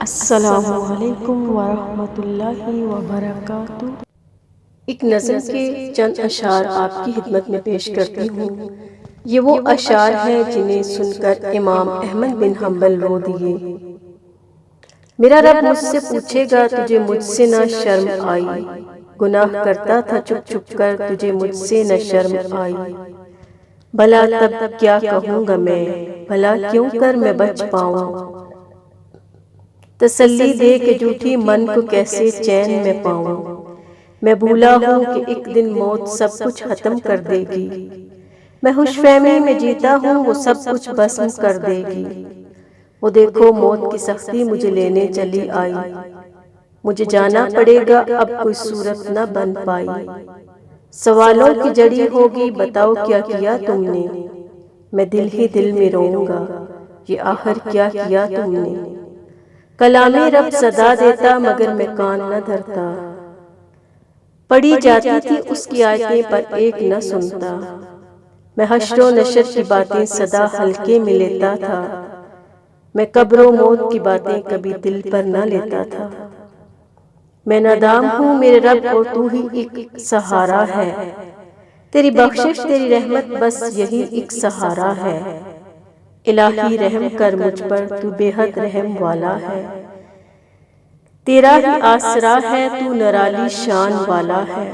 السلام علیکم ورحمۃ اللہ وبرکاتہ۔ ایک نظم کے چند اشعار آپ کی خدمت میں پیش کرتی ہوں۔ یہ وہ اشعار ہیں جنہیں سن کر امام احمد بن حنبل رو دیے۔ میرا رب مجھ سے پوچھے گا تجھے مجھ سے نہ شرم آئی، گناہ کرتا تھا چھپ چھپ کر تجھے مجھ سے نہ شرم آئی۔ بھلا تب کیا کہوں گا میں، بھلا کیوں کر میں بچ پاؤں، تسلی دے کہ جھوٹی من کو کیسے چین میں پاؤں۔ میں بھولا ہوں کہ ایک دن موت سب کچھ ختم کر دے گی، میں خوش فہمی میں جیتا ہوں وہ سب کچھ بسم کر دے گی۔ وہ دیکھو موت کی سختی مجھے لینے چلی آئی، مجھے جانا پڑے گا اب کوئی صورت نہ بن پائی۔ سوالوں کی جڑی ہوگی بتاؤ کیا کیا تم نے، میں دل ہی دل میں روؤں گا یہ آخر کیا کیا تم نے۔ کلام رب صدا دیتا مگر میں کان نہ دھرتا، پڑھی جاتی تھی اس کی آیتیں پر ایک نہ سنتا۔ میں حشر و نشر کی باتیں صدا حلقے میں لیتا تھا، میں قبر و موت کی باتیں کبھی دل پر نہ لیتا تھا۔ میں نادام ہوں میرے رب اور تو ہی ایک سہارا ہے، تیری بخشش تیری رحمت بس یہی ایک سہارا ہے۔ الہی رحم کر مجھ پر تو بے حد رحم والا ہے، تیرا ہی آسرا ہے تو نرالی شان والا ہے۔